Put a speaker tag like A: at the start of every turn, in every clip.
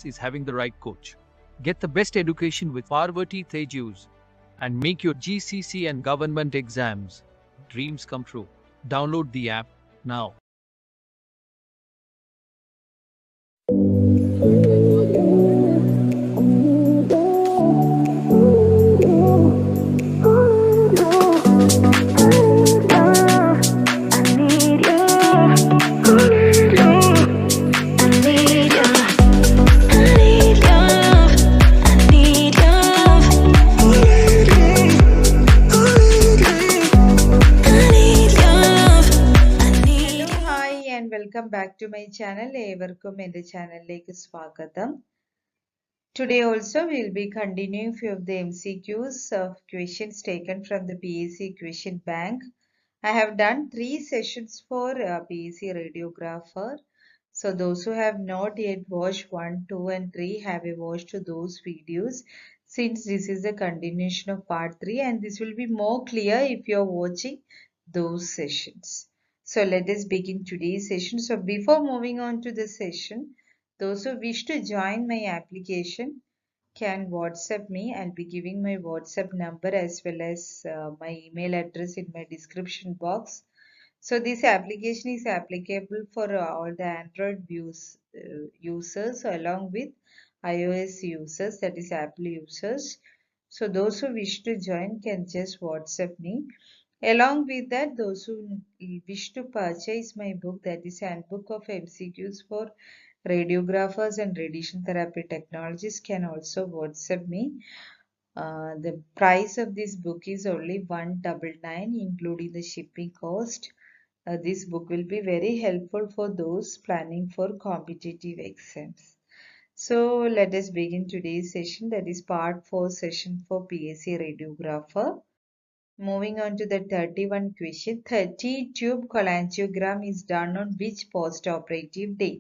A: success is having the right coach. Get the best education with Parvathy Thejus and make your GCC and government exams dreams come true. Download the app now.
B: Welcome back to my channel. ഏവർക്കും എൻ്റെ ചാനലിലേക്ക് സ്വാഗതം. Today also we will be continuing few of the MCQs of questions taken from the PSC question bank. I have done 3 sessions for PSC Radiographer. So those who have not yet watched 1, 2 and 3 have a watch to those videos, since this is a continuation of part 3 and this will be more clear if you are watching those sessions. So let us begin today's session. So before moving on to the session, those who wish to join my application can WhatsApp me. I'll be giving my WhatsApp number as well as my email address in my description box. So this application is applicable for all the Android users along with iOS users, that is Apple users. So those who wish to join can just WhatsApp me. Along with that, those who wish to purchase my book, that is Handbook of MCQs for Radiographers and Radiation Therapy Technologists, can also WhatsApp me. The price of this book is only $199 including the shipping cost. This book will be very helpful for those planning for competitive exams. So let us begin today's session, that is part 4 session for PSC Radiographer. Moving on to the 31 question, 30 tube cholangiogram is done on which post-operative day?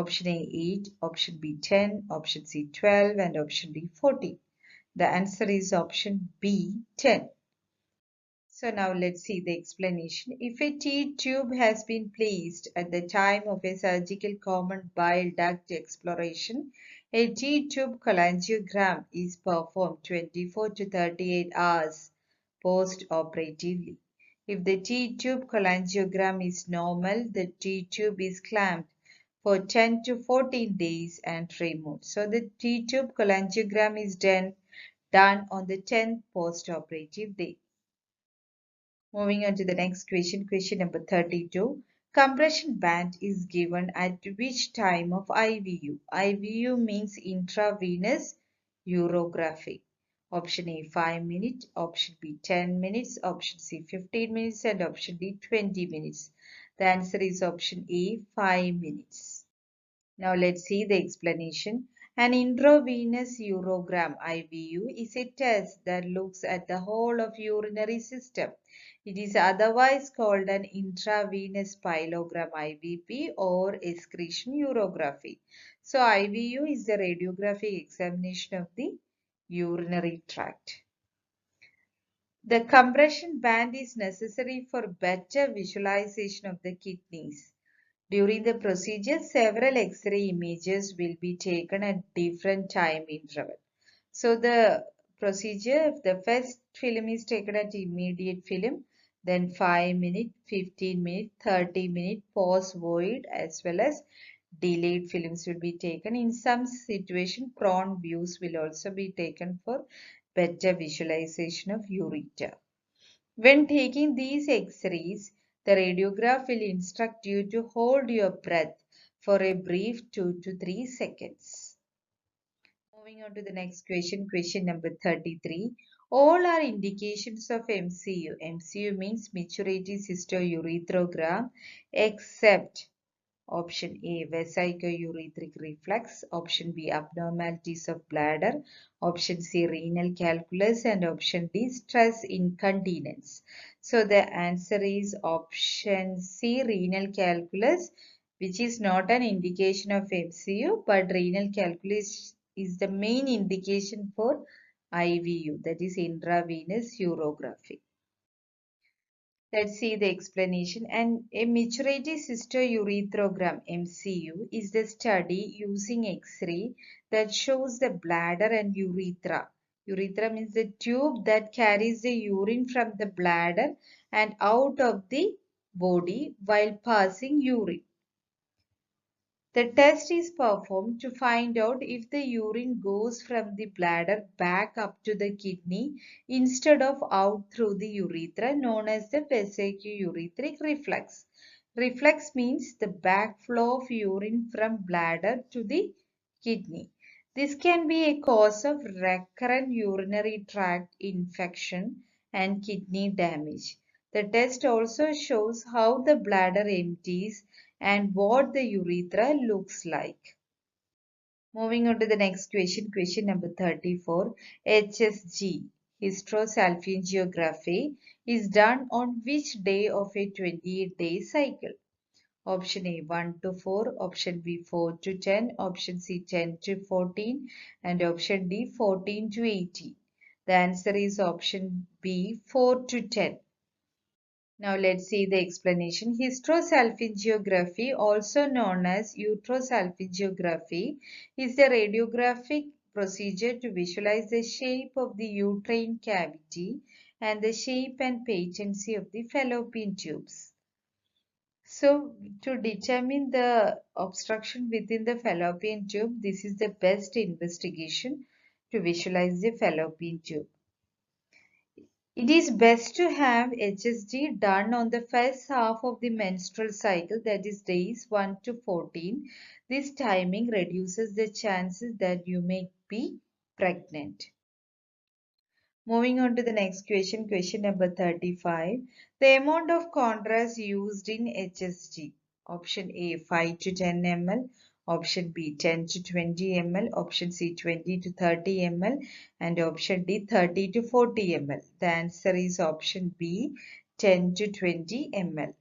B: Option A 8, option B 10, option C 12 and option D 40. The answer is option B 10. So now let's see the explanation. If a T-tube has been placed at the time of a surgical common bile duct exploration, a T-tube cholangiogram is performed 24 to 38 hours post-operatively. If the T-tube cholangiogram is normal, the T-tube is clamped for 10 to 14 days and removed. So the T-tube cholangiogram is done on the 10th post-operative day. Moving on to the next question, question number 32. Compression band is given at which time of IVU? IVU means intravenous urography. Option A 5 minutes, option B 10 minutes, option C 15 minutes and option D 20 minutes. The answer is option A 5 minutes. Now let's see the explanation. An intravenous urogram IVU is a test that looks at the whole of urinary system. It is otherwise called an intravenous pyelogram IVP or excretion urography. So IVU is the radiographic examination of the urinary tract. The compression band is necessary for better visualization of the kidneys. During the procedure, several X-ray images will be taken at different time interval. So the procedure, the first film is taken at immediate film, then 5 minute, 15 minute, 30 minute, pause void as well as delayed films will be taken. In some situation, prone views will also be taken for better visualization of ureter. When taking these X-rays, the radiograph will instruct you to hold your breath for a brief 2 to 3 seconds. Moving on to the next question, question number 33. All are indications of MCU. MCU means micturated cystourethrogram except option A vesicourethric reflux, option B abnormalities of bladder, option C renal calculus and option D stress incontinence. So the answer is option C renal calculus, which is not an indication of MCU, but renal calculus is the main indication for IVU, that is intravenous urography. Let's see the explanation. And a maturity cystourethrogram MCU is the study using X-ray that shows the bladder and urethra. Urethra means the tube that carries the urine from the bladder and out of the body while passing urine. The test is performed to find out if the urine goes from the bladder back up to the kidney instead of out through the urethra, known as the vesicourethric reflex. Reflex means the backflow of urine from bladder to the kidney. This can be a cause of recurrent urinary tract infection and kidney damage. The test also shows how the bladder empties and what the urethra looks like. Moving on to the next question, question number 34. HSG, hysterosalpingiography, is done on which day of a 28-day cycle? Option A 1 to 4, option B 4 to 10, option C 10 to 14, and option D 14 to 18. The answer is option B 4 to 10. Now let's see the explanation. Hysterosalpingiography, also known as uterosalpingiography, is the radiographic procedure to visualize the shape of the uterine cavity and the shape and patency of the fallopian tubes. So, to determine the obstruction within the fallopian tube, this is the best investigation to visualize the fallopian tube. It is best to have HSG done on the first half of the menstrual cycle, that is days 1 to 14. This timing reduces the chances that you may be pregnant. Moving on to the next question, question number 35. The amount of contrast used in HSG. Option A 5 to 10 ml, option B 10 to 20 ml, option C 20 to 30 ml, and option D 30 to 40 ml. The answer is option B 10 to 20 ml.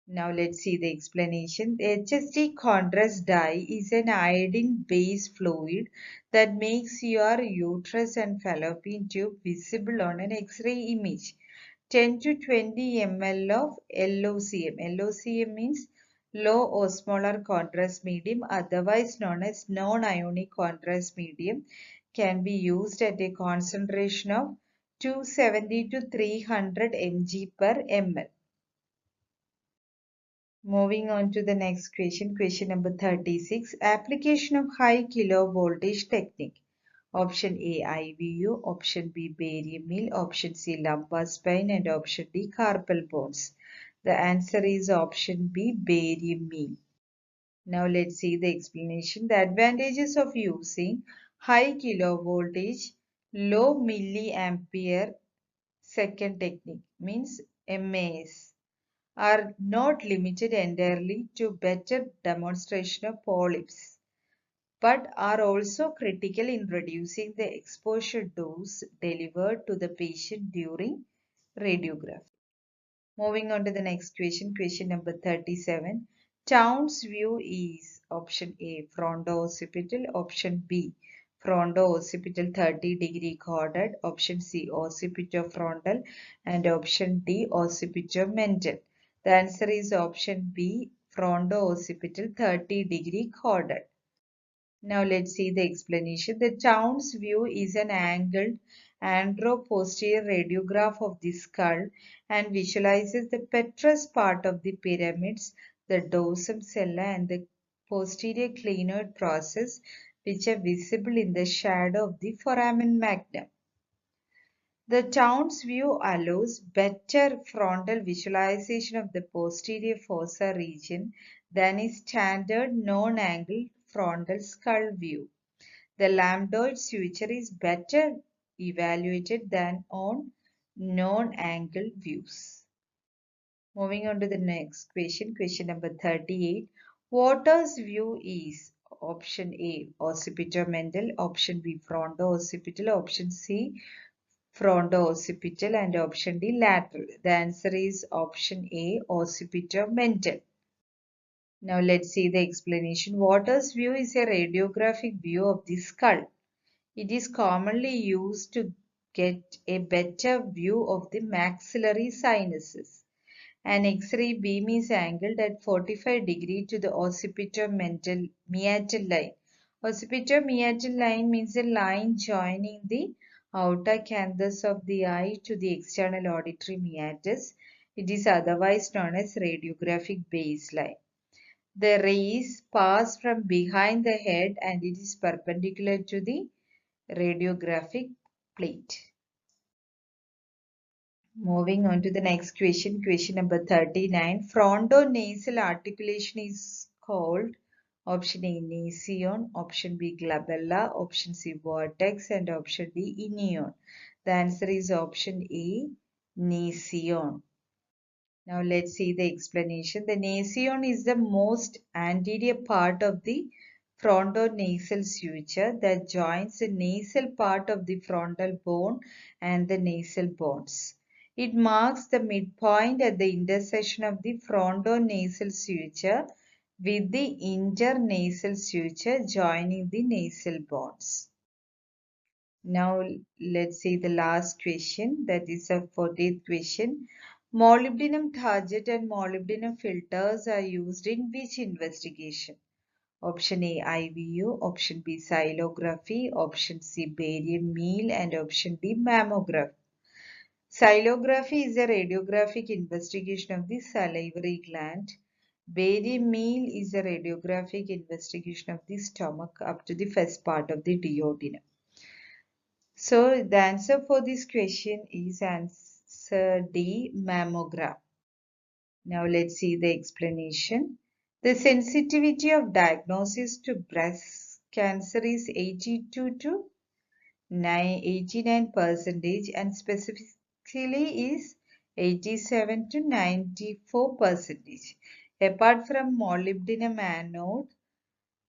B: Now let's see the explanation. The HSG contrast dye is an iodine-based fluid that makes your uterus and fallopian tube visible on an X-ray image. 10 to 20 ml of LOCM. LOCM means low osmolar contrast medium, otherwise known as non-ionic contrast medium, can be used at a concentration of 270 to 300 mg per ml. Moving on to the next question, question number 36. Application of high kilovoltage technique. Option A, IVU, option B, barium meal, option C, lumbar spine, and option D, carpal bones. The answer is option B, barium meal. Now let's see the explanation. The advantages of using high kilovoltage, low milliampere second technique means MAS are not limited entirely to better demonstration of polyps, but are also critical in reducing the exposure dose delivered to the patient during radiography. Moving on to the next question, question number 37. Town's view is option A, fronto-occipital, option B, fronto-occipital 30-degree chordate, option C, occipitofrontal, and option D, occipitomental. The answer is option B, fronto-occipital 30-degree chordate. Now let's see the explanation. The Townes view is an angled anteroposterior radiograph of the skull and visualizes the petrous part of the pyramids, the dorsum sella, and the posterior clinoid process, which are visible in the shadow of the foramen magnum. The Townes view allows better frontal visualization of the posterior fossa region than a standard non-angled frontal skull view. The lambdoid suture is better evaluated than on non-angled views. Moving on to the next question, question number 38. Waters view is option A, occipitomental, option B, fronto-occipital, option C, fronto-occipital, and option D, lateral. The answer is option A, occipitomental. Now let's see the explanation. Waters view is a radiographic view of the skull. It is commonly used to get a better view of the maxillary sinuses. An X-ray beam is angled at 45 degrees to the occipital-meatal line. Occipital-meatal line means a line joining the outer canthus of the eye to the external auditory meatus. It is otherwise known as radiographic baseline. The rays pass from behind the head and it is perpendicular to the radiographic plate. Moving on to the next question number 39. Frontonasal articulation is called option A nasion, option B glabella, option C vertex, and option D inion. The answer is option A nasion. Now let's see the explanation. The nasion is the most anterior part of the frontonasal suture that joins the nasal part of the frontal bone and the nasal bones. It marks the midpoint at the intersection of the frontonasal suture with the internasal suture joining the nasal bones. Now let's see the last question, that is a 40th question. Molybdenum target and molybdenum filters are used in which investigation? Option A IVU, option B xylography, option C barium meal, and option D mammography. Xylography is a radiographic investigation of the salivary gland. Barium meal is a radiographic investigation of the stomach up to the first part of the duodenum. So the answer for this question is answer D, mammogram. Now let's see the explanation. The sensitivity of diagnosis to breast cancer is 82 to 89% and specifically is 87 to 94%. Apart from molybdenum anode,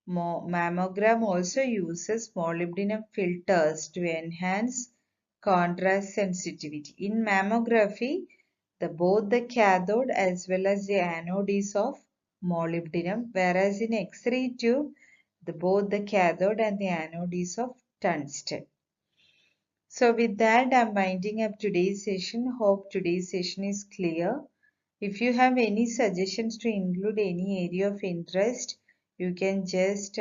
B: mammogram also uses molybdenum filters to enhance contrast sensitivity. In mammography, both the cathode as well as the anode is of molybdenum, whereas in X-ray tube, both the cathode and the anode is of tungsten. So with that, I'm winding up today's session. Hope today's session is clear. If you have any suggestions to include any area of interest, you can just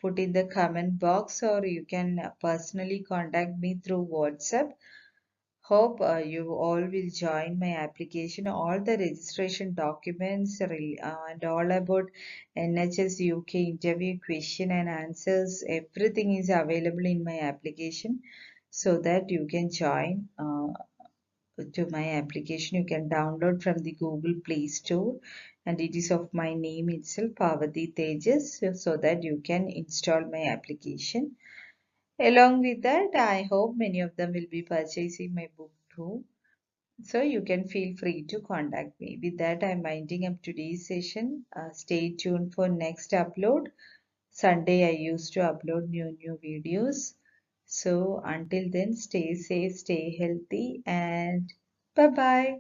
B: put in the comment box, or you can personally contact me through WhatsApp. Hope you all will join my application. All the registration documents and all about NHS UK interview question and answers, everything is available in my application, so that you can join to my application. You can download from the Google Play Store, and it is of my name itself, Parvathy Thejus, so that you can install my application. Along with that, I hope many of them will be purchasing my book too. So you can feel free to contact me. With that, I'm winding up today's session. Stay tuned for next upload. Sunday I used to upload new videos. So until then, stay safe, stay healthy, and bye bye.